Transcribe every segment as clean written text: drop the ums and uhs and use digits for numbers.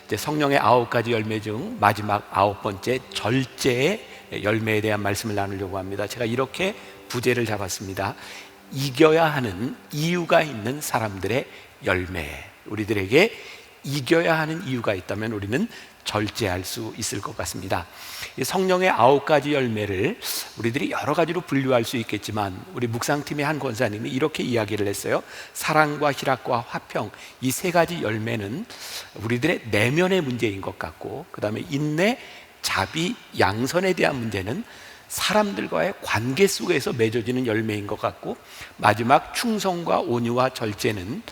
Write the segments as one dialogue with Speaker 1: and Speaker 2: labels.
Speaker 1: 이제 성령의 9가지 열매 중 마지막 9번째 절제의 열매에 대한 말씀을 나누려고 합니다. 제가 이렇게 부제를 잡았습니다. 이겨야 하는 이유가 있는 사람들의 열매. 우리들에게 이겨야 하는 이유가 있다면 우리는 절제할 수 있을 것 같습니다. 성령의 9가지 열매를 우리들이 여러 가지로 분류할 수 있겠지만 우리 묵상팀의 한 권사님이 이렇게 이야기를 했어요. 사랑과 희락과 화평, 이 3가지 열매는 우리들의 내면의 문제인 것 같고, 그 다음에 인내, 자비, 양선에 대한 문제는 사람들과의 관계 속에서 맺어지는 열매인 것 같고, 마지막 충성과 온유와 절제는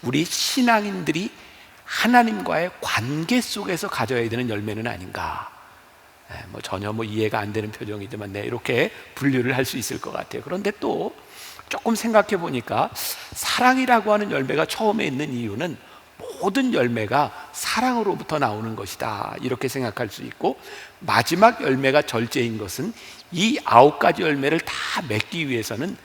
Speaker 1: 우리 신앙인들이 하나님과의 관계 속에서 가져야 되는 열매는 아닌가. 전혀 이해가 안 되는 표정이지만 이렇게 분류를 할 수 있을 것 같아요. 그런데 또 조금 생각해 보니까 사랑이라고 하는 열매가 처음에 있는 이유는 모든 열매가 사랑으로부터 나오는 것이다, 이렇게 생각할 수 있고, 마지막 열매가 절제인 것은 이 9가지 열매를 다 맺기 위해서는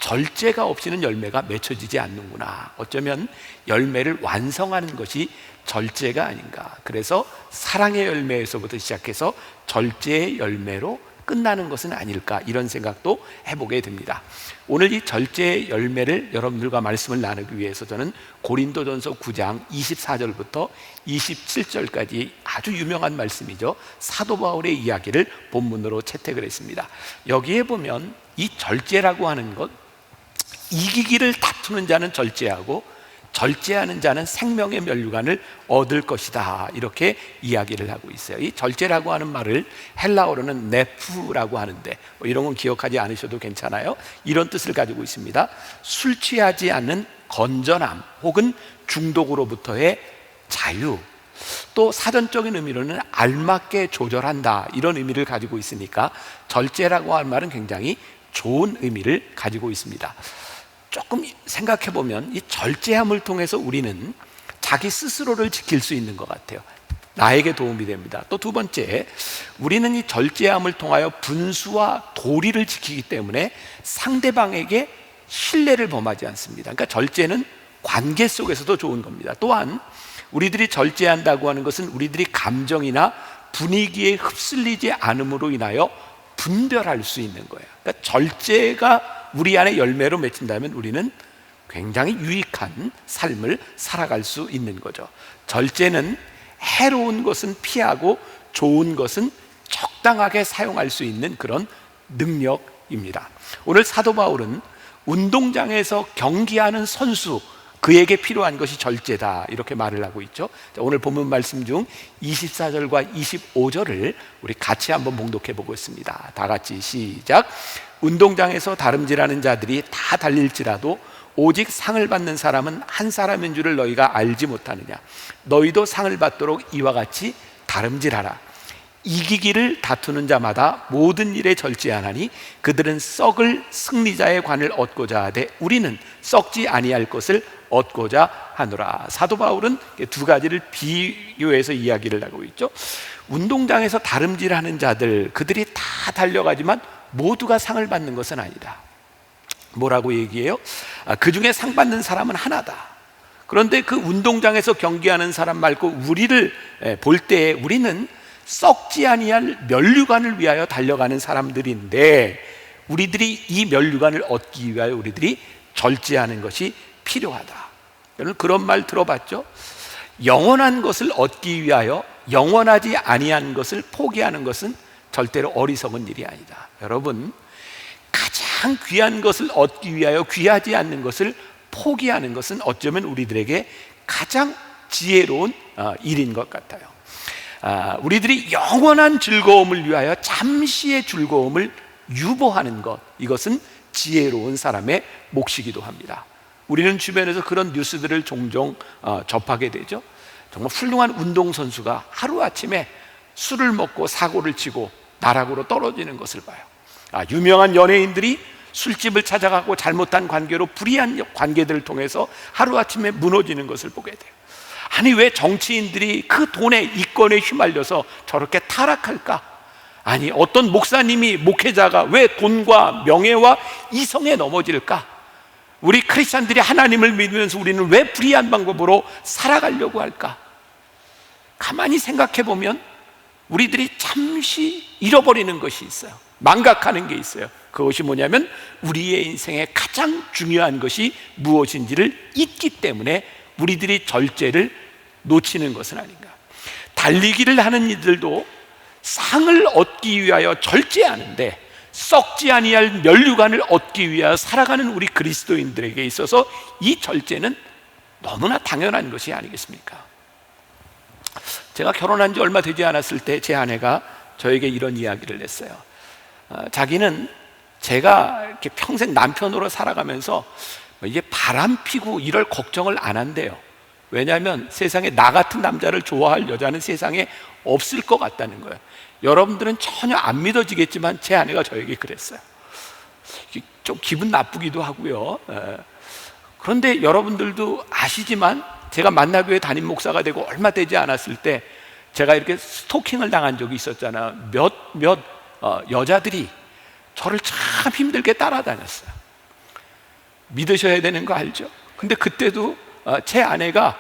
Speaker 1: 절제가 없이는 열매가 맺혀지지 않는구나. 어쩌면 열매를 완성하는 것이 절제가 아닌가. 그래서 사랑의 열매에서부터 시작해서 절제의 열매로 끝나는 것은 아닐까, 이런 생각도 해보게 됩니다. 오늘 이 절제의 열매를 여러분들과 말씀을 나누기 위해서 저는 고린도전서 9장 24절부터 27절까지 아주 유명한 말씀이죠. 사도 바울의 이야기를 본문으로 채택을 했습니다. 여기에 보면 이 절제라고 하는 것, 이기기를 다투는 자는 절제하고 절제하는 자는 생명의 면류관을 얻을 것이다, 이렇게 이야기를 하고 있어요. 이 절제라고 하는 말을 헬라어로는 네프라고 하는데 이런 건 기억하지 않으셔도 괜찮아요. 이런 뜻을 가지고 있습니다. 술 취하지 않는 건전함 혹은 중독으로부터의 자유, 또 사전적인 의미로는 알맞게 조절한다, 이런 의미를 가지고 있으니까 절제라고 하는 말은 굉장히 좋은 의미를 가지고 있습니다. 조금 생각해 보면 이 절제함을 통해서 우리는 자기 스스로를 지킬 수 있는 것 같아요. 나에게 도움이 됩니다. 또 두 번째, 우리는 이 절제함을 통하여 분수와 도리를 지키기 때문에 상대방에게 신뢰를 범하지 않습니다. 그러니까 절제는 관계 속에서도 좋은 겁니다. 또한 우리들이 절제한다고 하는 것은 우리들이 감정이나 분위기에 휩쓸리지 않음으로 인하여 분별할 수 있는 거예요. 그러니까 절제가 우리 안에 열매로 맺힌다면 우리는 굉장히 유익한 삶을 살아갈 수 있는 거죠. 절제는 해로운 것은 피하고 좋은 것은 적당하게 사용할 수 있는 그런 능력입니다. 오늘 사도 바울은 운동장에서 경기하는 선수, 그에게 필요한 것이 절제다, 이렇게 말을 하고 있죠. 오늘 본문 말씀 중 24절과 25절을 우리 같이 한번 봉독해 보고 있습니다. 다 같이 시작. 운동장에서 다름질하는 자들이 다 달릴지라도 오직 상을 받는 사람은 한 사람인 줄을 너희가 알지 못하느냐. 너희도 상을 받도록 이와 같이 다름질하라. 이기기를 다투는 자마다 모든 일에 절제하나니 그들은 썩을 승리자의 관을 얻고자 하되 우리는 썩지 아니할 것을 얻고자 하노라. 사도 바울은 두 가지를 비교해서 이야기를 하고 있죠. 운동장에서 다름질하는 자들, 그들이 다 달려가지만 모두가 상을 받는 것은 아니다. 뭐라고 얘기해요? 그 중에 상 받는 사람은 하나다. 그런데 그 운동장에서 경기하는 사람 말고 우리를 볼 때 우리는 썩지 아니할 면류관을 위하여 달려가는 사람들인데, 우리들이 이 면류관을 얻기 위하여 우리들이 절제하는 것이 필요하다. 여러분 그런 말 들어봤죠? 영원한 것을 얻기 위하여 영원하지 아니한 것을 포기하는 것은 절대로 어리석은 일이 아니다. 여러분, 가장 귀한 것을 얻기 위하여 귀하지 않는 것을 포기하는 것은 어쩌면 우리들에게 가장 지혜로운 일인 것 같아요. 우리들이 영원한 즐거움을 위하여 잠시의 즐거움을 유보하는 것, 이것은 지혜로운 사람의 몫이기도 합니다. 우리는 주변에서 그런 뉴스들을 종종 접하게 되죠. 정말 훌륭한 운동선수가 하루아침에 술을 먹고 사고를 치고 나락으로 떨어지는 것을 봐요. 유명한 연예인들이 술집을 찾아가고 잘못한 관계로 불의한 관계들을 통해서 하루아침에 무너지는 것을 보게 돼요. 아니, 왜 정치인들이 그 돈의 이권에 휘말려서 저렇게 타락할까? 아니, 어떤 목사님이, 목회자가 왜 돈과 명예와 이성에 넘어질까? 우리 크리스찬들이 하나님을 믿으면서 우리는 왜 불의한 방법으로 살아가려고 할까? 가만히 생각해 보면 우리들이 잠시 잃어버리는 것이 있어요. 망각하는 게 있어요. 그것이 뭐냐면 우리의 인생에 가장 중요한 것이 무엇인지를 잊기 때문에 우리들이 절제를 놓치는 것은 아닌가. 달리기를 하는 이들도 상을 얻기 위하여 절제하는데 썩지 아니할 면류관을 얻기 위하여 살아가는 우리 그리스도인들에게 있어서 이 절제는 너무나 당연한 것이 아니겠습니까? 제가 결혼한 지 얼마 되지 않았을 때 제 아내가 저에게 이런 이야기를 했어요. 자기는 제가 이렇게 평생 남편으로 살아가면서 이제 바람 피고 이럴 걱정을 안 한대요. 왜냐하면 세상에 나 같은 남자를 좋아할 여자는 세상에 없을 것 같다는 거예요. 여러분들은 전혀 안 믿어지겠지만 제 아내가 저에게 그랬어요. 좀 기분 나쁘기도 하고요. 그런데 여러분들도 아시지만 제가 만나교회 담임 목사가 되고 얼마 되지 않았을 때 제가 이렇게 스토킹을 당한 적이 있었잖아요. 몇 여자들이 저를 참 힘들게 따라다녔어요. 믿으셔야 되는 거 알죠? 근데 그때도 제 아내가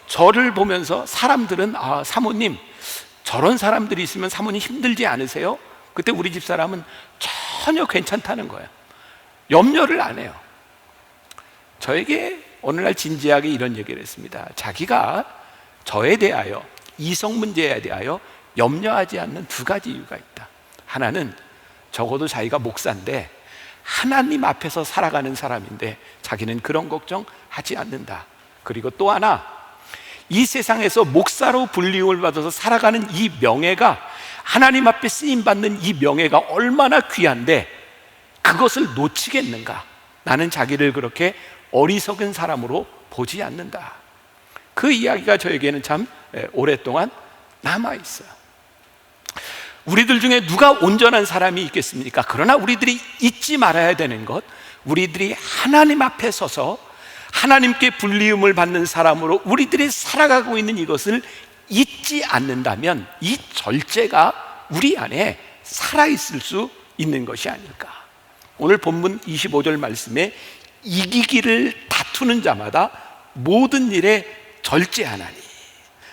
Speaker 1: 저를 보면서 사람들은 사모님 저런 사람들이 있으면 사모님 힘들지 않으세요? 그때 우리 집사람은 전혀 괜찮다는 거예요. 염려를 안 해요. 저에게 오늘날 진지하게 이런 얘기를 했습니다. 자기가 저에 대하여, 이성 문제에 대하여 염려하지 않는 두 가지 이유가 있다. 하나는 적어도 자기가 목사인데 하나님 앞에서 살아가는 사람인데 자기는 그런 걱정하지 않는다. 그리고 또 하나, 이 세상에서 목사로 불리움을 받아서 살아가는 이 명예가, 하나님 앞에 쓰임받는 이 명예가 얼마나 귀한데 그것을 놓치겠는가. 나는 자기를 그렇게 어리석은 사람으로 보지 않는다. 그 이야기가 저에게는 참 오랫동안 남아있어요. 우리들 중에 누가 온전한 사람이 있겠습니까? 그러나 우리들이 잊지 말아야 되는 것, 우리들이 하나님 앞에 서서 하나님께 불리움을 받는 사람으로 우리들이 살아가고 있는 이것을 잊지 않는다면 이 절제가 우리 안에 살아있을 수 있는 것이 아닐까. 오늘 본문 25절 말씀에 이기기를 다투는 자마다 모든 일에 절제하나니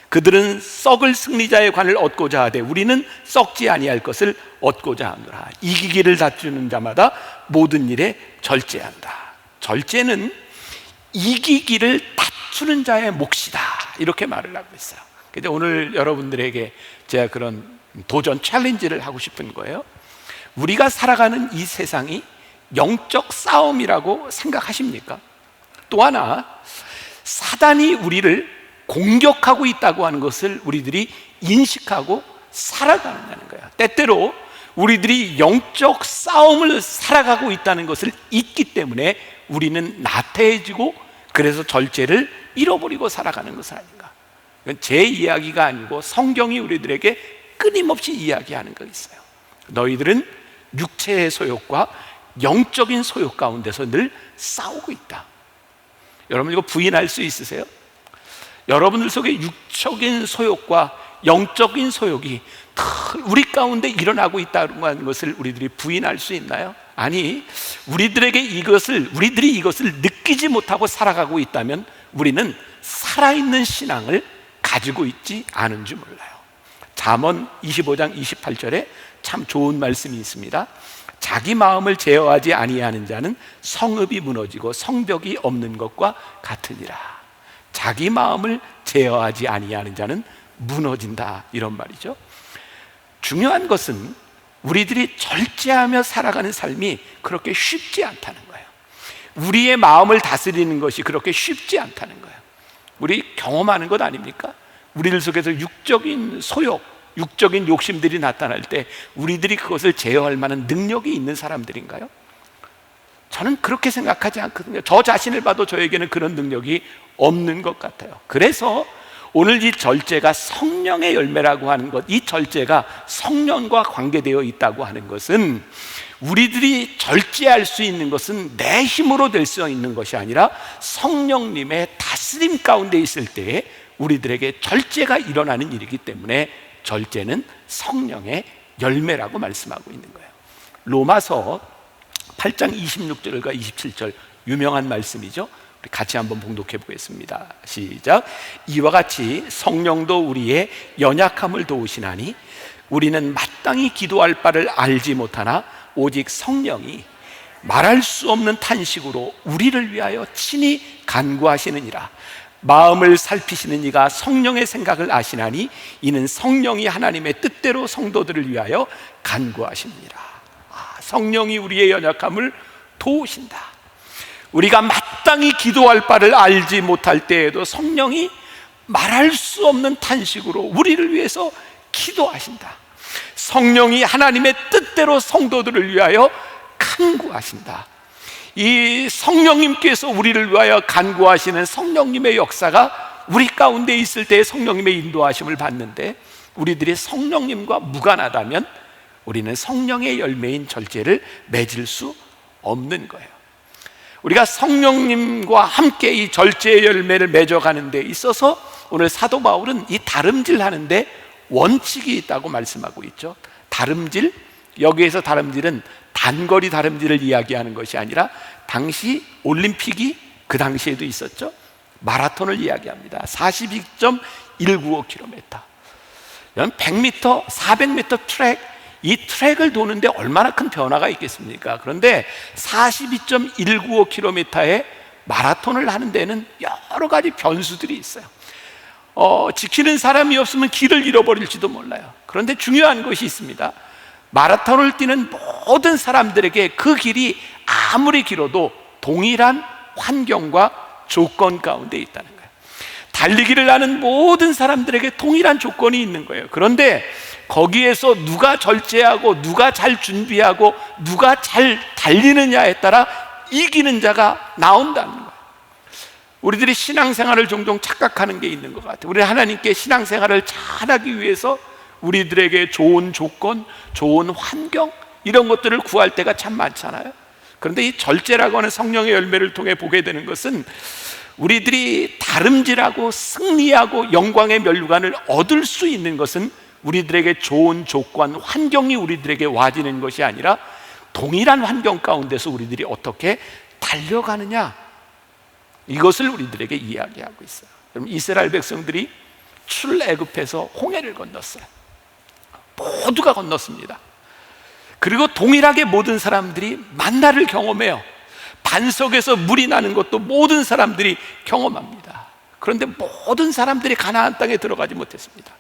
Speaker 1: 그들은 썩을 승리자의 관을 얻고자 하되 우리는 썩지 아니할 것을 얻고자 하노라. 이기기를 다투는 자마다 모든 일에 절제한다. 절제는 이기기를 다투는 자의 몫이다, 이렇게 말을 하고 있어요. 근데 오늘 여러분들에게 제가 그런 도전 챌린지를 하고 싶은 거예요. 우리가 살아가는 이 세상이 영적 싸움이라고 생각하십니까? 또 하나, 사단이 우리를 공격하고 있다고 하는 것을 우리들이 인식하고 살아가느냐는 거예요. 때때로 우리들이 영적 싸움을 살아가고 있다는 것을 잊기 때문에 우리는 나태해지고 그래서 절제를 잃어버리고 살아가는 것은 아닌가. 이건 제 이야기가 아니고 성경이 우리들에게 끊임없이 이야기하는 거 있어요. 너희들은 육체의 소욕과 영적인 소욕 가운데서 늘 싸우고 있다. 여러분 이거 부인할 수 있으세요? 여러분들 속에 육적인 소욕과 영적인 소욕이 우리 가운데 일어나고 있다는 하는 것을 우리들이 부인할 수 있나요? 아니, 우리들이 이것을 느끼지 못하고 살아가고 있다면 우리는 살아있는 신앙을 가지고 있지 않은 줄 몰라요. 잠언 25장 28절에 참 좋은 말씀이 있습니다. 자기 마음을 제어하지 아니하는 자는 성읍이 무너지고 성벽이 없는 것과 같으니라. 자기 마음을 제어하지 아니하는 자는 무너진다, 이런 말이죠. 중요한 것은 우리들이 절제하며 살아가는 삶이 그렇게 쉽지 않다는 거예요. 우리의 마음을 다스리는 것이 그렇게 쉽지 않다는 거예요. 우리 경험하는 것 아닙니까? 우리들 속에서 육적인 소욕, 육적인 욕심들이 나타날 때 우리들이 그것을 제어할 만한 능력이 있는 사람들인가요? 저는 그렇게 생각하지 않거든요. 저 자신을 봐도 저에게는 그런 능력이 없는 것 같아요. 그래서 오늘 이 절제가 성령의 열매라고 하는 것, 이 절제가 성령과 관계되어 있다고 하는 것은 우리들이 절제할 수 있는 것은 내 힘으로 될 수 있는 것이 아니라 성령님의 다스림 가운데 있을 때에 우리들에게 절제가 일어나는 일이기 때문에 절제는 성령의 열매라고 말씀하고 있는 거예요. 로마서 8장 26절과 27절 유명한 말씀이죠. 우리 같이 한번 봉독해 보겠습니다. 시작. 이와 같이 성령도 우리의 연약함을 도우시나니 우리는 마땅히 기도할 바를 알지 못하나 오직 성령이 말할 수 없는 탄식으로 우리를 위하여 친히 간구하시느니라. 마음을 살피시는 이가 성령의 생각을 아시나니 이는 성령이 하나님의 뜻대로 성도들을 위하여 간구하십니다. 성령이 우리의 연약함을 도우신다. 우리가 마땅히 기도할 바를 알지 못할 때에도 성령이 말할 수 없는 탄식으로 우리를 위해서 기도하신다. 성령이 하나님의 뜻대로 성도들을 위하여 간구하신다. 이 성령님께서 우리를 위하여 간구하시는 성령님의 역사가 우리 가운데 있을 때 성령님의 인도하심을 받는데, 우리들이 성령님과 무관하다면 우리는 성령의 열매인 절제를 맺을 수 없는 거예요. 우리가 성령님과 함께 이 절제의 열매를 맺어가는 데 있어서 오늘 사도 바울은 이 다름질하는데 원칙이 있다고 말씀하고 있죠. 다름질, 여기에서 다름질은 단거리 다름질을 이야기하는 것이 아니라 당시 올림픽이 그 당시에도 있었죠. 마라톤을 이야기합니다. 42.195km, 100m, 400m 트랙, 이 트랙을 도는데 얼마나 큰 변화가 있겠습니까? 그런데 42.195km의 마라톤을 하는 데는 여러 가지 변수들이 있어요. 지키는 사람이 없으면 길을 잃어버릴지도 몰라요. 그런데 중요한 것이 있습니다. 마라톤을 뛰는 모든 사람들에게 그 길이 아무리 길어도 동일한 환경과 조건 가운데 있다는 거예요. 달리기를 하는 모든 사람들에게 동일한 조건이 있는 거예요. 그런데 거기에서 누가 절제하고 누가 잘 준비하고 누가 잘 달리느냐에 따라 이기는 자가 나온다는 거예요. 우리들이 신앙생활을 종종 착각하는 게 있는 것 같아요. 우리 하나님께 신앙생활을 잘하기 위해서 우리들에게 좋은 조건, 좋은 환경, 이런 것들을 구할 때가 참 많잖아요. 그런데 이 절제라고 하는 성령의 열매를 통해 보게 되는 것은 우리들이 다름질하고 승리하고 영광의 면류관을 얻을 수 있는 것은 우리들에게 좋은 조건, 환경이 우리들에게 와지는 것이 아니라 동일한 환경 가운데서 우리들이 어떻게 달려가느냐, 이것을 우리들에게 이야기하고 있어요. 여러분, 이스라엘 백성들이 출애굽해서 홍해를 건넜어요. 모두가 건넜습니다. 그리고 동일하게 모든 사람들이 만나를 경험해요. 반석에서 물이 나는 것도 모든 사람들이 경험합니다. 그런데 모든 사람들이 가나안 땅에 들어가지 못했습니다.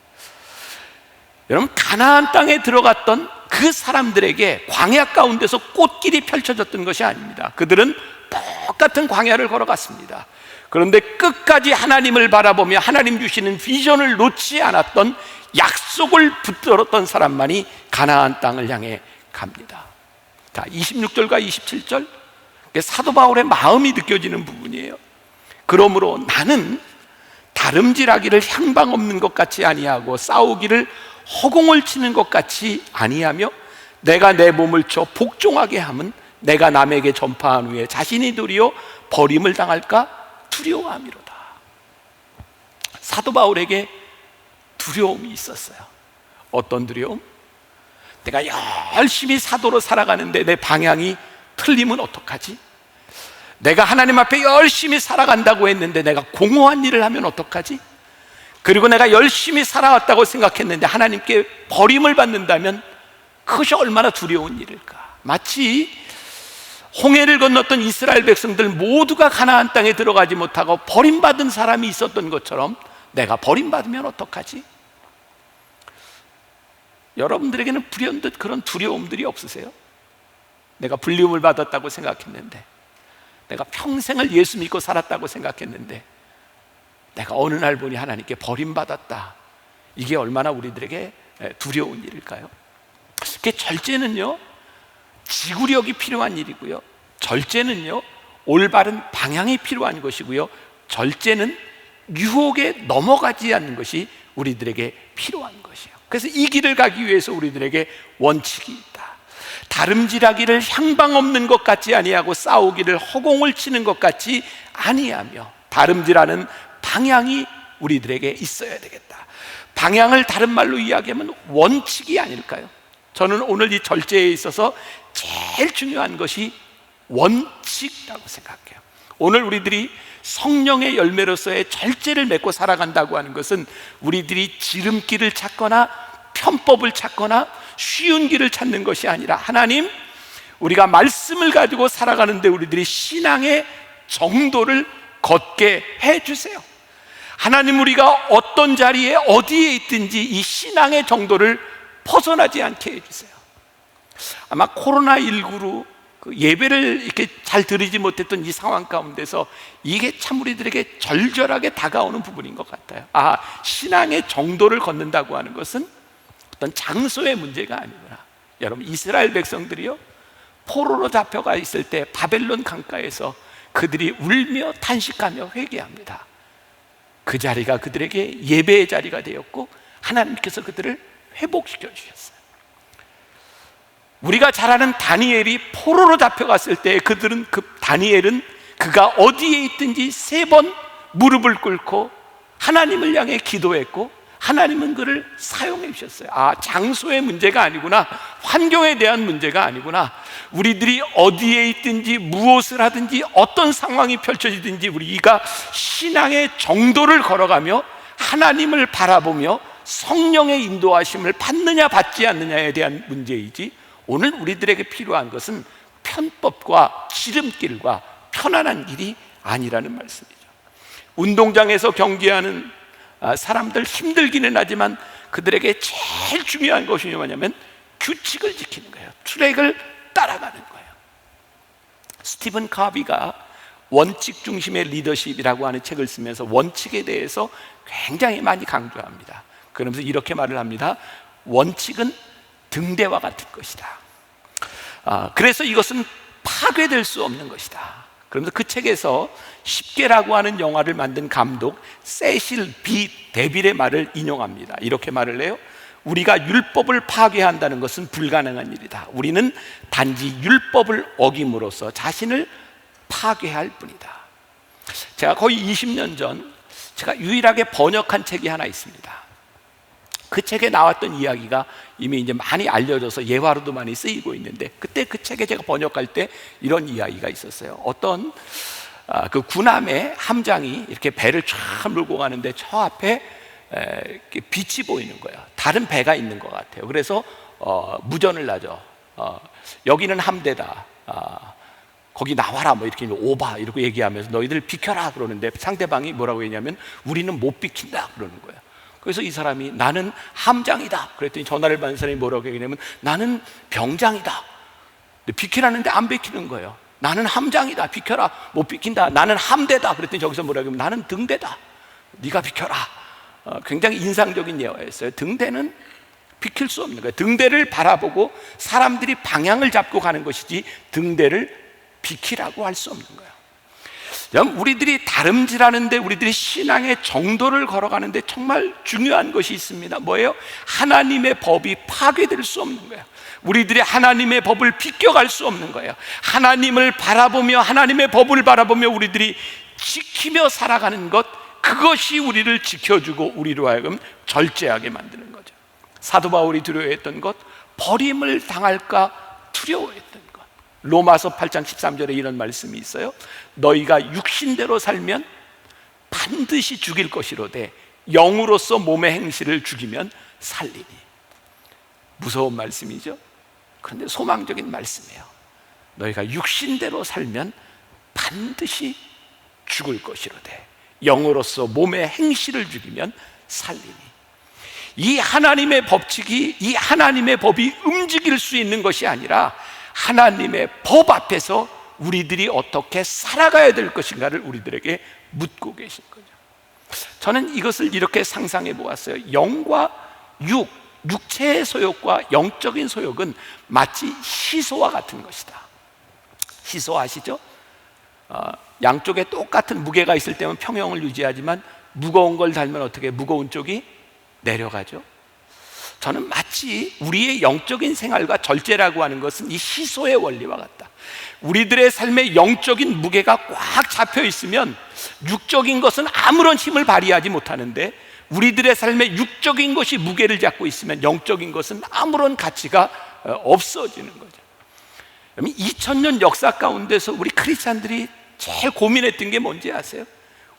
Speaker 1: 여러분, 가나안 땅에 들어갔던 그 사람들에게 광야 가운데서 꽃길이 펼쳐졌던 것이 아닙니다. 그들은 똑같은 광야를 걸어갔습니다. 그런데 끝까지 하나님을 바라보며 하나님 주시는 비전을 놓지 않았던, 약속을 붙들었던 사람만이 가나안 땅을 향해 갑니다. 자, 26절과 27절, 사도 바울의 마음이 느껴지는 부분이에요. 그러므로 나는 다름질하기를 향방 없는 것 같이 아니하고 싸우기를 허공을 치는 것 같이 아니하며 내가 내 몸을 쳐 복종하게 함은 내가 남에게 전파한 후에 자신이 도리어 버림을 당할까 두려워함이로다. 사도 바울에게 두려움이 있었어요. 어떤 두려움? 내가 열심히 사도로 살아가는데 내 방향이 틀리면 어떡하지? 내가 하나님 앞에 열심히 살아간다고 했는데 내가 공허한 일을 하면 어떡하지? 그리고 내가 열심히 살아왔다고 생각했는데 하나님께 버림을 받는다면 그것이 얼마나 두려운 일일까? 마치 홍해를 건넜던 이스라엘 백성들 모두가 가나안 땅에 들어가지 못하고 버림받은 사람이 있었던 것처럼 내가 버림받으면 어떡하지? 여러분들에게는 불현듯 그런 두려움들이 없으세요? 내가 불리움을 받았다고 생각했는데, 내가 평생을 예수 믿고 살았다고 생각했는데 내가 어느 날 보니 하나님께 버림받았다. 이게 얼마나 우리들에게 두려운 일일까요? 절제는요, 지구력이 필요한 일이고요, 절제는요, 올바른 방향이 필요한 것이고요, 절제는 유혹에 넘어가지 않는 것이 우리들에게 필요한 것이에요. 그래서 이 길을 가기 위해서 우리들에게 원칙이 있다. 다름질하기를 향방 없는 것 같지 아니하고 싸우기를 허공을 치는 것 같지 아니하며, 다름질하는 방향이 우리들에게 있어야 되겠다. 방향을 다른 말로 이야기하면 원칙이 아닐까요? 저는 오늘 이 절제에 있어서 제일 중요한 것이 원칙이라고 생각해요. 오늘 우리들이 성령의 열매로서의 절제를 맺고 살아간다고 하는 것은 우리들이 지름길을 찾거나 편법을 찾거나 쉬운 길을 찾는 것이 아니라, 하나님, 우리가 말씀을 가지고 살아가는데 우리들이 신앙의 정도를 걷게 해주세요. 하나님, 우리가 어떤 자리에 어디에 있든지 이 신앙의 정도를 벗어나지 않게 해주세요. 아마 코로나19로 그 예배를 이렇게 잘 드리지 못했던 이 상황 가운데서 이게 참 우리들에게 절절하게 다가오는 부분인 것 같아요. 신앙의 정도를 걷는다고 하는 것은 어떤 장소의 문제가 아니구나. 여러분, 이스라엘 백성들이요, 포로로 잡혀가 있을 때 바벨론 강가에서 그들이 울며 탄식하며 회개합니다. 그 자리가 그들에게 예배의 자리가 되었고 하나님께서 그들을 회복시켜 주셨어요. 우리가 잘 아는 다니엘이 포로로 잡혀갔을 때 다니엘은 그가 어디에 있든지 3번 무릎을 꿇고 하나님을 향해 기도했고 하나님은 그를 사용해 주셨어요. 장소의 문제가 아니구나, 환경에 대한 문제가 아니구나. 우리들이 어디에 있든지 무엇을 하든지 어떤 상황이 펼쳐지든지 우리가 신앙의 정도를 걸어가며 하나님을 바라보며 성령의 인도하심을 받느냐 받지 않느냐에 대한 문제이지, 오늘 우리들에게 필요한 것은 편법과 지름길과 편안한 길이 아니라는 말씀이죠. 운동장에서 경기하는 사람들 힘들기는 하지만 그들에게 제일 중요한 것이 뭐냐면 규칙을 지키는 거예요. 트랙을 따라가는 거예요. 스티븐 카비가 원칙 중심의 리더십이라고 하는 책을 쓰면서 원칙에 대해서 굉장히 많이 강조합니다. 그러면서 이렇게 말을 합니다. 원칙은 등대와 같은 것이다. 그래서 이것은 파괴될 수 없는 것이다. 그러면서 그 책에서 10개라고 하는 영화를 만든 감독 세실 B 데빌의 말을 인용합니다. 이렇게 말을 해요. 우리가 율법을 파괴한다는 것은 불가능한 일이다. 우리는 단지 율법을 어김으로써 자신을 파괴할 뿐이다. 제가 거의 20년 전 제가 유일하게 번역한 책이 하나 있습니다. 그 책에 나왔던 이야기가 이미 이제 많이 알려져서 예화로도 많이 쓰이고 있는데, 그때 그 책에 제가 번역할 때 이런 이야기가 있었어요. 어떤 그 군함의 함장이 이렇게 배를 쫙 몰고 가는데 저 앞에 빛이 보이는 거예요. 다른 배가 있는 것 같아요. 그래서 무전을 하죠. 여기는 함대다. 거기 나와라, 뭐 이렇게 오바 이렇게 얘기하면서 너희들 비켜라 그러는데 상대방이 뭐라고 했냐면 우리는 못 비킨다 그러는 거예요. 그래서 이 사람이 나는 함장이다 그랬더니 전화를 받는 사람이 뭐라고 얘기하냐면 나는 병장이다. 근데 비키라는데 안 비키는 거예요. 나는 함장이다, 비켜라. 못 비킨다. 나는 함대다 그랬더니 저기서 뭐라고 하면 나는 등대다, 네가 비켜라. 굉장히 인상적인 예화였어요. 등대는 비킬 수 없는 거예요. 등대를 바라보고 사람들이 방향을 잡고 가는 것이지 등대를 비키라고 할 수 없는 거예요. 우리들이 다름질하는데, 우리들이 신앙의 정도를 걸어가는데 정말 중요한 것이 있습니다. 뭐예요? 하나님의 법이 파괴될 수 없는 거예요. 우리들이 하나님의 법을 비껴갈 수 없는 거예요. 하나님을 바라보며 하나님의 법을 바라보며 우리들이 지키며 살아가는 것, 그것이 우리를 지켜주고 우리로 하여금 절제하게 만드는 거죠. 사도 바울이 두려워했던 것, 버림을 당할까 두려워했던 것. 로마서 8장 13절에 이런 말씀이 있어요. 너희가 육신대로 살면 반드시 죽일 것이로되 영으로서 몸의 행실을 죽이면 살리니. 무서운 말씀이죠. 그런데 소망적인 말씀이에요. 너희가 육신대로 살면 반드시 죽을 것이로되 영으로서 몸의 행실을 죽이면 살리니. 이 하나님의 법칙이, 이 하나님의 법이 움직일 수 있는 것이 아니라 하나님의 법 앞에서 우리들이 어떻게 살아가야 될 것인가를 우리들에게 묻고 계신 거죠. 저는 이것을 이렇게 상상해 보았어요. 영과 육체의 소욕과 영적인 소욕은 마치 시소와 같은 것이다. 시소 아시죠? 양쪽에 똑같은 무게가 있을 때는 평형을 유지하지만 무거운 걸 달면 어떻게 무거운 쪽이 내려가죠? 저는 마치 우리의 영적인 생활과 절제라고 하는 것은 이 시소의 원리와 같다. 우리들의 삶의 영적인 무게가 꽉 잡혀 있으면 육적인 것은 아무런 힘을 발휘하지 못하는데, 우리들의 삶의 육적인 것이 무게를 잡고 있으면 영적인 것은 아무런 가치가 없어지는 거죠. 2000년 역사 가운데서 우리 크리스찬들이 제일 고민했던 게 뭔지 아세요?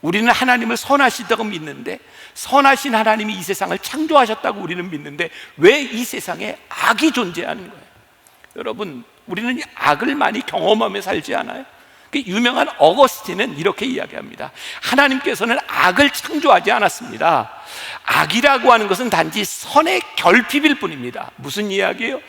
Speaker 1: 우리는 하나님을 선하시다고 믿는데, 선하신 하나님이 이 세상을 창조하셨다고 우리는 믿는데 왜 이 세상에 악이 존재하는 거예요? 여러분, 우리는 악을 많이 경험하며 살지 않아요? 유명한 어거스틴은 이렇게 이야기합니다. 하나님께서는 악을 창조하지 않았습니다. 악이라고 하는 것은 단지 선의 결핍일 뿐입니다. 무슨 이야기예요?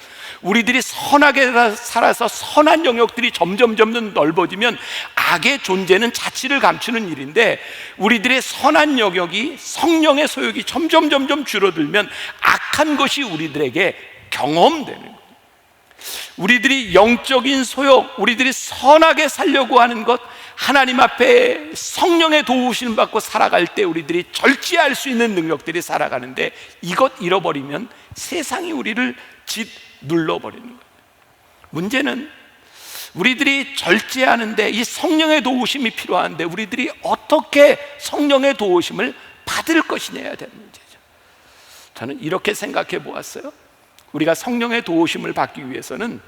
Speaker 1: 우리들이 선하게 살아서 선한 영역들이 점점 넓어지면 악의 존재는 자취를 감추는 일인데, 우리들의 선한 영역이, 성령의 소욕이 점점 줄어들면 악한 것이 우리들에게 경험되는 거예요. 우리들이 영적인 소욕, 우리들이 선하게 살려고 하는 것, 하나님 앞에 성령의 도우심을 받고 살아갈 때 우리들이 절제할 수 있는 능력들이 살아가는데, 이것 잃어버리면 세상이 우리를 짓눌러버리는 거예요. 문제는 우리들이 절제하는데 이 성령의 도우심이 필요한데, 우리들이 어떻게 성령의 도우심을 받을 것이냐야 되는 문제죠. 저는 이렇게 생각해 보았어요. 우리가 성령의 도우심을 받기 위해서는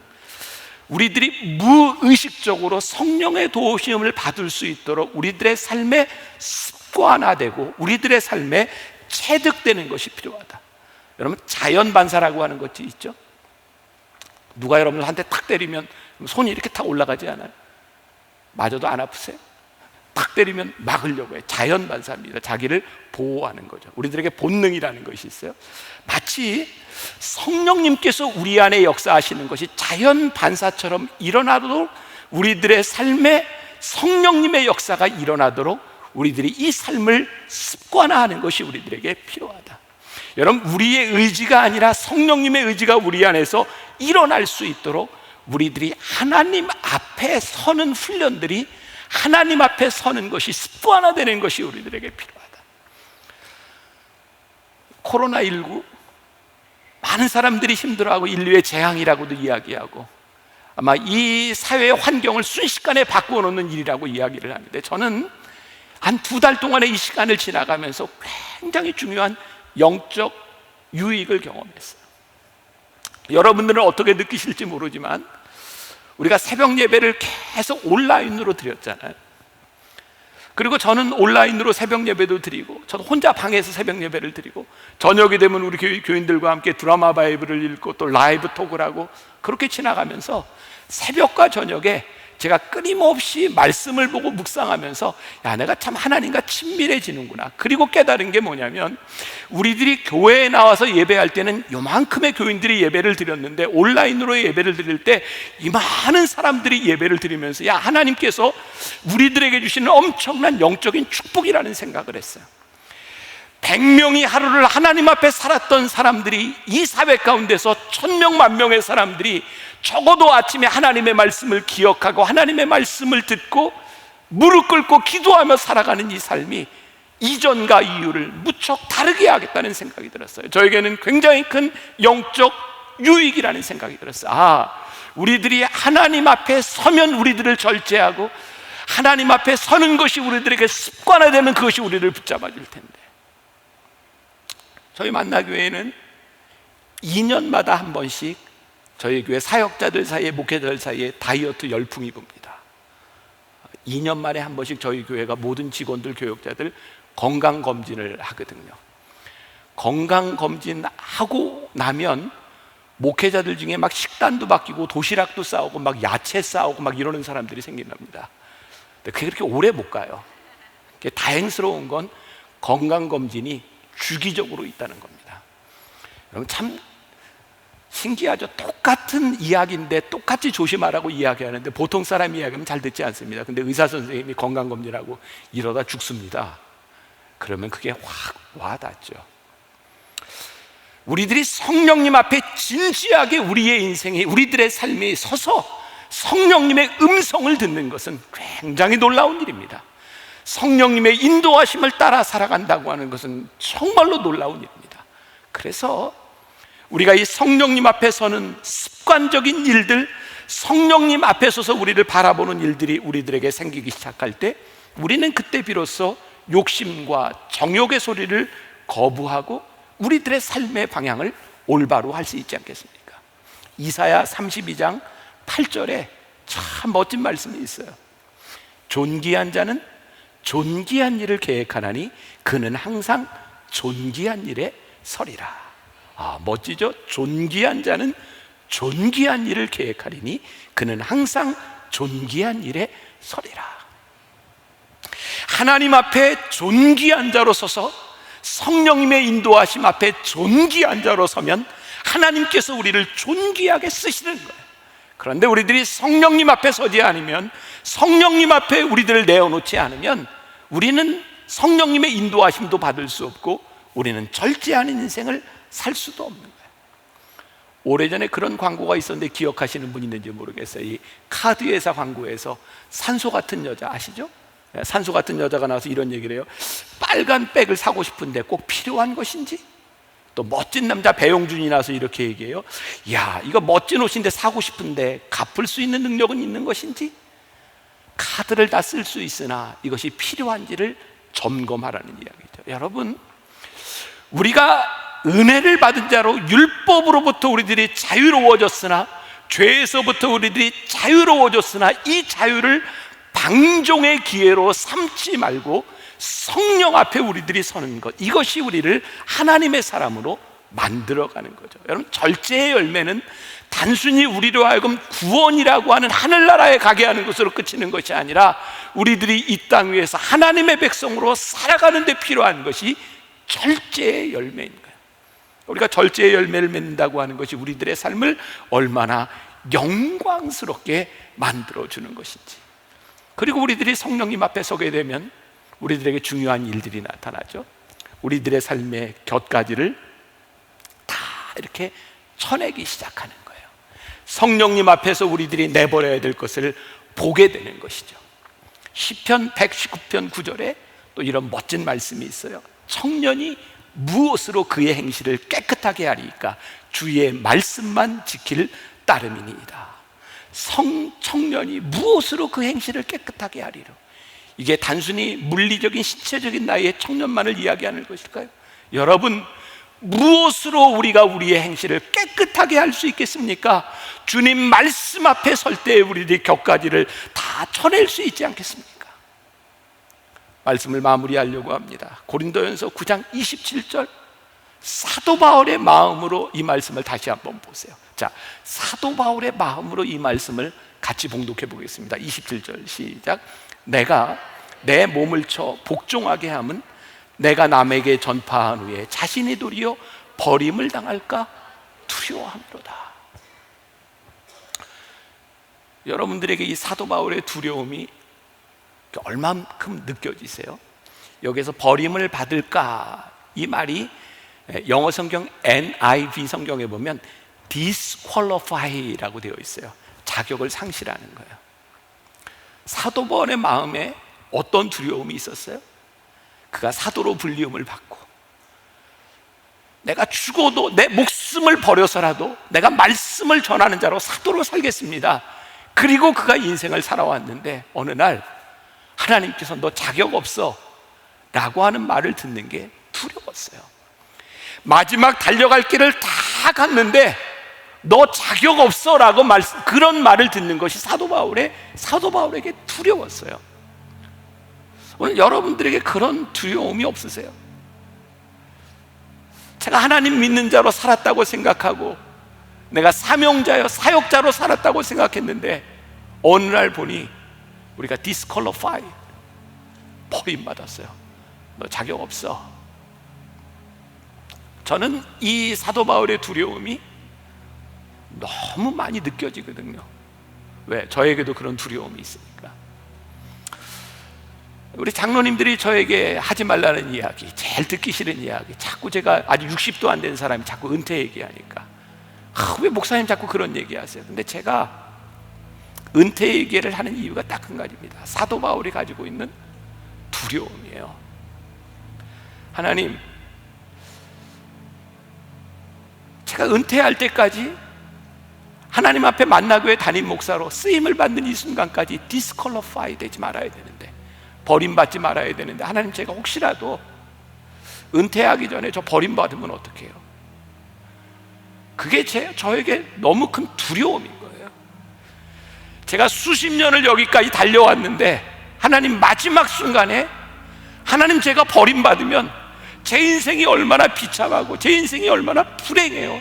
Speaker 1: 우리들이 무의식적으로 성령의 도우심을 받을 수 있도록 우리들의 삶에 습관화되고 우리들의 삶에 체득되는 것이 필요하다. 여러분, 자연 반사라고 하는 것이 있죠. 누가 여러분을 한 대 탁 때리면 손이 이렇게 탁 올라가지 않아요? 맞아도 안 아프세요? 탁 때리면 막으려고 해요. 자연 반사입니다. 자기를 보호하는 거죠. 우리들에게 본능이라는 것이 있어요. 마치 성령님께서 우리 안에 역사하시는 것이 자연 반사처럼 일어나도록, 우리들의 삶에 성령님의 역사가 일어나도록 우리들이 이 삶을 습관화하는 것이 우리들에게 필요하다. 여러분, 우리의 의지가 아니라 성령님의 의지가 우리 안에서 일어날 수 있도록 우리들이 하나님 앞에 서는 훈련들이, 하나님 앞에 서는 것이 습관화되는 것이 우리들에게 필요하다. 코로나19, 많은 사람들이 힘들어하고 인류의 재앙이라고도 이야기하고 아마 이 사회의 환경을 순식간에 바꿔놓는 일이라고 이야기를 하는데, 저는 한 2달 동안의 이 시간을 지나가면서 굉장히 중요한 영적 유익을 경험했어요. 여러분들은 어떻게 느끼실지 모르지만 우리가 새벽 예배를 계속 온라인으로 드렸잖아요. 그리고 저는 온라인으로 새벽 예배도 드리고, 저도 혼자 방에서 새벽 예배를 드리고, 저녁이 되면 우리 교인들과 함께 드라마 바이블을 읽고 또 라이브 톡을 하고, 그렇게 지나가면서 새벽과 저녁에 제가 끊임없이 말씀을 보고 묵상하면서, 야, 내가 참 하나님과 친밀해지는구나. 그리고 깨달은 게 뭐냐면, 우리들이 교회에 나와서 예배할 때는 요만큼의 교인들이 예배를 드렸는데, 온라인으로 예배를 드릴 때 이 많은 사람들이 예배를 드리면서, 야, 하나님께서 우리들에게 주시는 엄청난 영적인 축복이라는 생각을 했어요. 100명이 하루를 하나님 앞에 살았던 사람들이, 이 사회 가운데서 1000명, 10,000명의 사람들이 적어도 아침에 하나님의 말씀을 기억하고 하나님의 말씀을 듣고 무릎 꿇고 기도하며 살아가는 이 삶이 이전과 이후를 무척 다르게 하겠다는 생각이 들었어요. 저에게는 굉장히 큰 영적 유익이라는 생각이 들었어요. 우리들이 하나님 앞에 서면 우리들을 절제하고, 하나님 앞에 서는 것이 우리들에게 습관화되면 그것이 우리를 붙잡아 줄 텐데, 저희 만나교회는 2년마다 한 번씩 저희 교회 사역자들 사이에, 목회자들 사이에 다이어트 열풍이 붑니다. 2년 만에 한 번씩 저희 교회가 모든 직원들, 교역자들 건강검진을 하거든요. 건강검진하고 나면 목회자들 중에 막 식단도 바뀌고 도시락도 싸우고 막 야채 싸우고 막 이러는 사람들이 생긴답니다. 그게 그렇게 오래 못 가요. 다행스러운 건 건강검진이 주기적으로 있다는 겁니다. 여러분, 참 신기하죠? 똑같은 이야기인데 똑같이 조심하라고 이야기하는데 보통 사람 이야기하면 잘 듣지 않습니다. 근데 의사 선생님이 건강검진하고 이러다 죽습니다. 그러면 그게 확 와닿죠. 우리들이 성령님 앞에 진지하게 우리의 인생이, 우리들의 삶이 서서 성령님의 음성을 듣는 것은 굉장히 놀라운 일입니다. 성령님의 인도하심을 따라 살아간다고 하는 것은 정말로 놀라운 일입니다. 그래서 우리가 이 성령님 앞에 서는 습관적인 일들, 성령님 앞에 서서 우리를 바라보는 일들이 우리들에게 생기기 시작할 때, 우리는 그때 비로소 욕심과 정욕의 소리를 거부하고 우리들의 삶의 방향을 올바로 할 수 있지 않겠습니까? 이사야 32장 8절에 참 멋진 말씀이 있어요. 존귀한 자는 존귀한 일을 계획하나니 그는 항상 존귀한 일에 서리라. 멋지죠? 존귀한 자는 존귀한 일을 계획하리니 그는 항상 존귀한 일에 서리라. 하나님 앞에 존귀한 자로 서서 성령님의 인도하심 앞에 존귀한 자로 서면 하나님께서 우리를 존귀하게 쓰시는 거예요. 그런데 우리들이 성령님 앞에 서지 않으면, 성령님 앞에 우리들을 내어놓지 않으면 우리는 성령님의 인도하심도 받을 수 없고 우리는 절제하는 인생을 살 수도 없는 거예요. 오래전에 그런 광고가 있었는데 기억하시는 분 있는지 모르겠어요. 이 카드회사 광고에서 산소 같은 여자 아시죠? 산소 같은 여자가 나와서 이런 얘기를 해요. 빨간 백을 사고 싶은데 꼭 필요한 것인지? 또 멋진 남자 배용준이 나와서 이렇게 얘기해요. 야, 이거 멋진 옷인데 사고 싶은데 갚을 수 있는 능력은 있는 것인지? 카드를 다 쓸 수 있으나 이것이 필요한지를 점검하라는 이야기죠. 여러분, 우리가 은혜를 받은 자로 율법으로부터 우리들이 자유로워졌으나, 죄에서부터 우리들이 자유로워졌으나 이 자유를 방종의 기회로 삼지 말고 성령 앞에 우리들이 서는 것, 이것이 우리를 하나님의 사람으로 만들어가는 거죠. 여러분, 절제의 열매는 단순히 우리로 하여금 구원이라고 하는 하늘나라에 가게 하는 것으로 그치는 것이 아니라 우리들이 이 땅 위에서 하나님의 백성으로 살아가는 데 필요한 것이 절제의 열매인 거예요. 우리가 절제의 열매를 맺는다고 하는 것이 우리들의 삶을 얼마나 영광스럽게 만들어주는 것인지, 그리고 우리들이 성령님 앞에 서게 되면 우리들에게 중요한 일들이 나타나죠. 우리들의 삶의 곁가지를 다 이렇게 쳐내기 시작하는 거예요. 성령님 앞에서 우리들이 내버려야 될 것을 보게 되는 것이죠. 시편 119편 9절에 또 이런 멋진 말씀이 있어요. 청년이 무엇으로 그의 행실을 깨끗하게 하리까? 주의 말씀만 지킬 따름이니이다. 청년이 무엇으로 그 행실을 깨끗하게 하리로? 이게 단순히 물리적인 신체적인 나이의 청년만을 이야기하는 것일까요? 여러분, 무엇으로 우리가 우리의 행실을 깨끗하게 할 수 있겠습니까? 주님 말씀 앞에 설 때 우리들의 곁가지를 다 쳐낼 수 있지 않겠습니까? 말씀을 마무리하려고 합니다. 고린도전서 9장 27절, 사도 바울의 마음으로 이 말씀을 다시 한번 보세요. 자, 사도 바울의 마음으로 이 말씀을 같이 봉독해 보겠습니다. 27절 시작. 내가 내 몸을 쳐 복종하게 함은 내가 남에게 전파한 후에 자신이 도리어 버림을 당할까 두려워함이로다. 여러분들에게 이 사도 바울의 두려움이 얼만큼 느껴지세요? 여기서 버림을 받을까, 이 말이 영어 성경 NIV 성경에 보면 disqualify라고 되어 있어요. 자격을 상실하는 거예요. 사도 바울의 마음에 어떤 두려움이 있었어요? 그가 사도로 불리움을 받고 내가 죽어도 내 목숨을 버려서라도 내가 말씀을 전하는 자로 사도로 살겠습니다. 그리고 그가 인생을 살아왔는데 어느 날 하나님께서 너 자격 없어 라고 하는 말을 듣는 게 두려웠어요. 마지막 달려갈 길을 다 갔는데 너 자격 없어 라고 그런 말을 듣는 것이 사도 바울에게 두려웠어요. 오늘 여러분들에게 그런 두려움이 없으세요? 제가 하나님 믿는 자로 살았다고 생각하고 내가 사명자여 사역자로 살았다고 생각했는데 어느 날 보니 우리가 disqualify, 버림받았어요. 너 자격 없어. 저는 이 사도 바울의 두려움이 너무 많이 느껴지거든요. 왜? 저에게도 그런 두려움이 있으니까. 우리 장로님들이 저에게 하지 말라는 이야기, 제일 듣기 싫은 이야기, 자꾸 제가 아직 60도 안 된 사람이 자꾸 은퇴 얘기하니까 왜 목사님 자꾸 그런 얘기하세요? 근데 제가 은퇴 얘기를 하는 이유가 딱 한 가지입니다. 사도 바울이 가지고 있는 두려움이에요. 하나님, 제가 은퇴할 때까지 하나님 앞에 만나교회 담임 목사로 쓰임을 받는 이 순간까지 디스퀄리파이 되지 말아야 되는데, 버림받지 말아야 되는데, 하나님, 제가 혹시라도 은퇴하기 전에 저 버림받으면 어떡해요? 그게 저에게 너무 큰 두려움인 거예요. 제가 수십 년을 여기까지 달려왔는데 하나님 마지막 순간에 하나님 제가 버림받으면 제 인생이 얼마나 비참하고 제 인생이 얼마나 불행해요.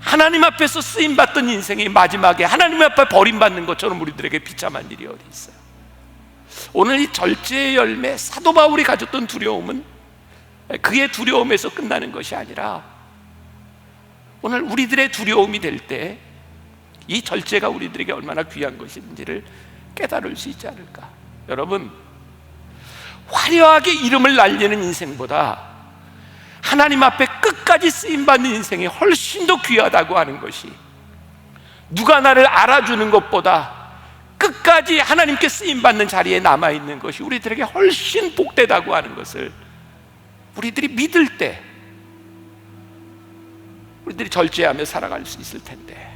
Speaker 1: 하나님 앞에서 쓰임받던 인생이 마지막에 하나님 앞에 버림받는 것처럼 우리들에게 비참한 일이 어디 있어요. 오늘 이 절제의 열매, 사도 바울이 가졌던 두려움은 그의 두려움에서 끝나는 것이 아니라 오늘 우리들의 두려움이 될 때 이 절제가 우리들에게 얼마나 귀한 것인지를 깨달을 수 있지 않을까. 여러분, 화려하게 이름을 날리는 인생보다 하나님 앞에 끝까지 쓰임받는 인생이 훨씬 더 귀하다고 하는 것이, 누가 나를 알아주는 것보다 끝까지 하나님께 쓰임받는 자리에 남아있는 것이 우리들에게 훨씬 복되다고 하는 것을 우리들이 믿을 때 우리들이 절제하며 살아갈 수 있을 텐데,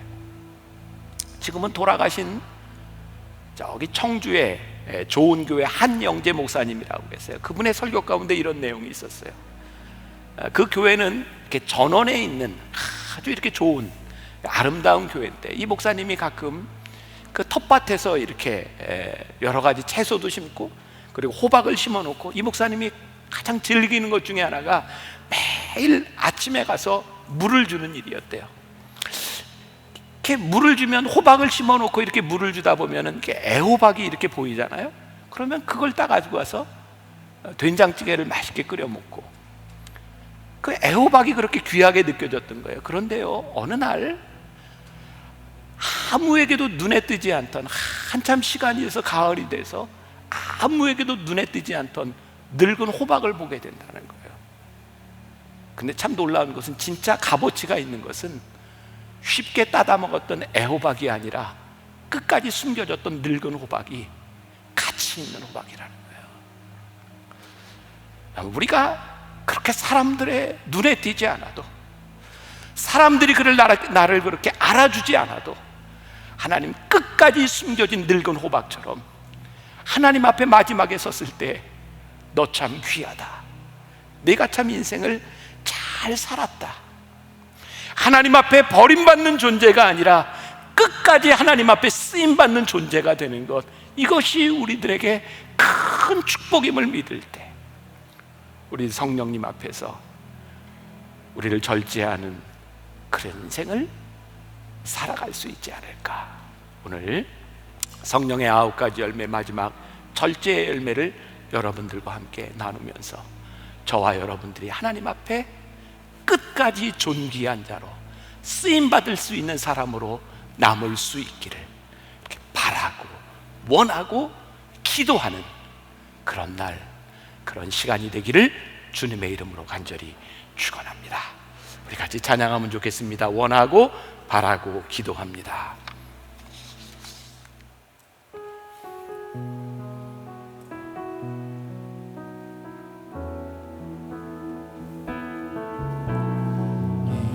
Speaker 1: 지금은 돌아가신 저기 청주의 좋은 교회 한영재 목사님이라고 계세요. 그분의 설교 가운데 이런 내용이 있었어요. 그 교회는 이렇게 전원에 있는 아주 이렇게 좋은 아름다운 교회인데, 이 목사님이 가끔 그 텃밭에서 이렇게 여러 가지 채소도 심고 그리고 호박을 심어 놓고, 이 목사님이 가장 즐기는 것 중에 하나가 매일 아침에 가서 물을 주는 일이었대요. 이렇게 물을 주면, 호박을 심어 놓고 이렇게 물을 주다 보면은 이렇게 애호박이 이렇게 보이잖아요. 그러면 그걸 따가지고 와서 된장찌개를 맛있게 끓여 먹고, 그 애호박이 그렇게 귀하게 느껴졌던 거예요. 그런데요, 어느 날 아무에게도 눈에 뜨지 않던, 한참 시간이 돼서 가을이 돼서 아무에게도 눈에 뜨지 않던 늙은 호박을 보게 된다는 거예요. 근데 참 놀라운 것은, 진짜 값어치가 있는 것은 쉽게 따다 먹었던 애호박이 아니라 끝까지 숨겨졌던 늙은 호박이 가치 있는 호박이라는 거예요. 우리가 그렇게 사람들의 눈에 띄지 않아도, 사람들이 나를 그렇게 알아주지 않아도, 하나님 끝까지 숨겨진 늙은 호박처럼 하나님 앞에 마지막에 섰을 때 너 참 귀하다, 내가 참 인생을 잘 살았다, 하나님 앞에 버림받는 존재가 아니라 끝까지 하나님 앞에 쓰임받는 존재가 되는 것, 이것이 우리들에게 큰 축복임을 믿을 때 우리 성령님 앞에서 우리를 절제하는 그런 인생을 살아갈 수 있지 않을까. 오늘 성령의 9가지 열매, 마지막 절제의 열매를 여러분들과 함께 나누면서 저와 여러분들이 하나님 앞에 끝까지 존귀한 자로 쓰임받을 수 있는 사람으로 남을 수 있기를 이렇게 바라고 원하고 기도하는 그런 날, 그런 시간이 되기를 주님의 이름으로 간절히 축원합니다. 우리 같이 찬양하면 좋겠습니다. 원하고 바라고 기도합니다.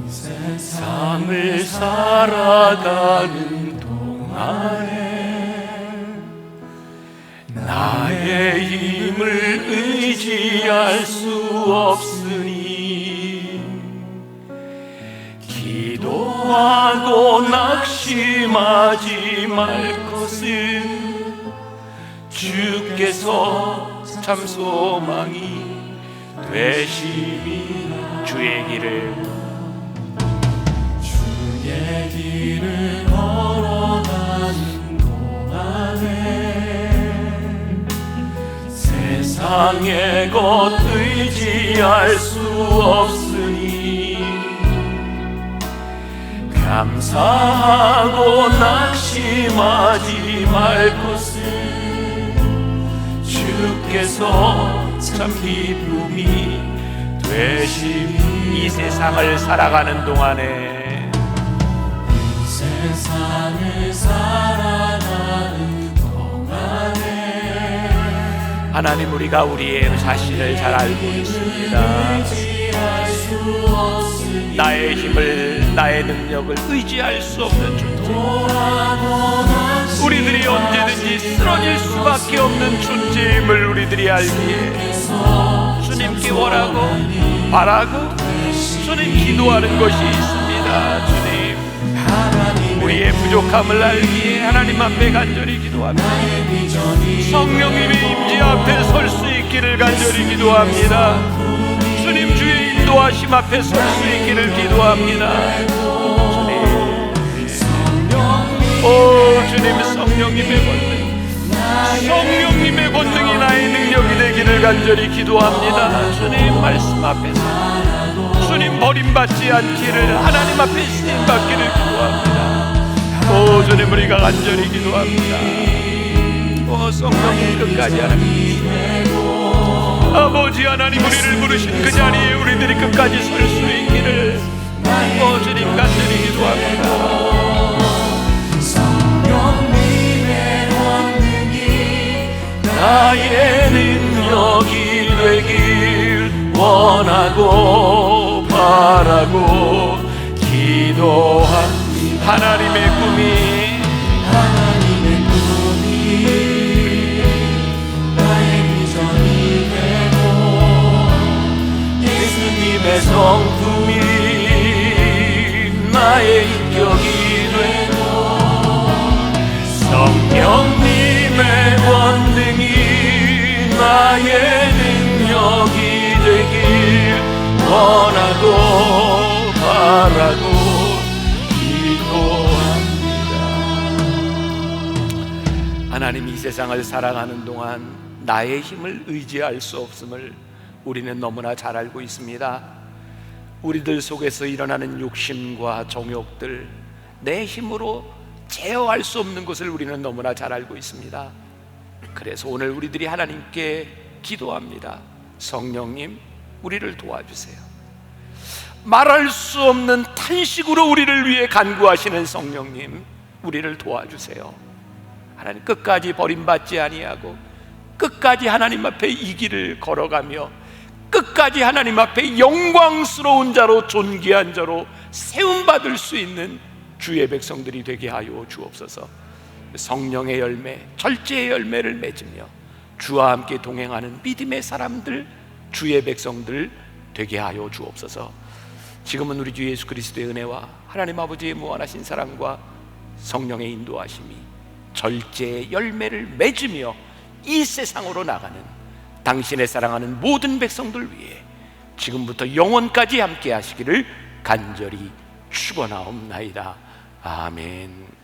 Speaker 2: 세상을 살아가는 동안에 나의 힘을 의지할 수 없으니 기도하고 낙심하지 말 것은 주께서 참 소망이 되심이라.
Speaker 1: 주의 길을
Speaker 2: 걸어가는 동안에 세상의 것 의지할 수 없으니 감사하고 낙심하지 말 것은 주께서 참 기쁨이 되심이.
Speaker 1: 이 세상을 살아가는 동안에,
Speaker 2: 세상을 살아가는 동안에
Speaker 1: 하나님, 우리가 우리의 자신을 잘 알고 있습니다. 나의 힘을, 나의 능력을 의지할 수 없는 존재, 우리들이 언제든지 쓰러질 수밖에 없는 존재임을 우리들이 알기에 주님께 원하고 바라고 주님 기도하는 것이 있습니다. 주님, 우리의 부족함을 알기에 하나님 앞에 간절히 기도합니다. 성령님의 임재 앞에 설 수 있기를 간절히 기도합니다. 주님 주의 인도하심 앞에 설 수 있기를 기도합니다. 주님 성령님의 권능, 성령님의 권능이 나의 능력이 되기를 간절히 기도합니다. 주님 말씀 앞에서 주님 버림받지 않기를, 하나님 앞에 쓰임받기를 기도합니다. 주님 우리가 간절히 기도합니다. 성령님 끝까지 하나님, 아버지 하나님 우리를 부르신 그 자리에 우리들이 끝까지 설 수 있기를 주님 간절히 기도합니다. 나의 능력이 되길 원하고 바라고 기도한 하나님의 꿈이 나의 비전이 되고 예수님의 성품이 나의 인격이 되고 성령님의 권능이 나의 능력이 되길 원하고 바라고 기도합니다. 하나님 이 세상을 살아가는 동안 나의 힘을 의지할 수 없음을 우리는 너무나 잘 알고 있습니다. 우리들 속에서 일어나는 욕심과 정욕들, 내 힘으로 제어할 수 없는 것을 우리는 너무나 잘 알고 있습니다. 그래서 오늘 우리들이 하나님께 기도합니다. 성령님, 우리를 도와주세요. 말할 수 없는 탄식으로 우리를 위해 간구하시는 성령님, 우리를 도와주세요. 하나님 끝까지 버림받지 아니하고 끝까지 하나님 앞에 이 길을 걸어가며 끝까지 하나님 앞에 영광스러운 자로, 존귀한 자로 세움받을 수 있는 주의 백성들이 되게 하여 주옵소서. 성령의 열매, 절제의 열매를 맺으며 주와 함께 동행하는 믿음의 사람들, 주의 백성들 되게 하여 주옵소서. 지금은 우리 주 예수 그리스도의 은혜와 하나님 아버지의 무한하신 사랑과 성령의 인도하심이 절제의 열매를 맺으며 이 세상으로 나가는 당신의 사랑하는 모든 백성들 위해 지금부터 영원까지 함께 하시기를 간절히 축원하옵나이다. 아멘.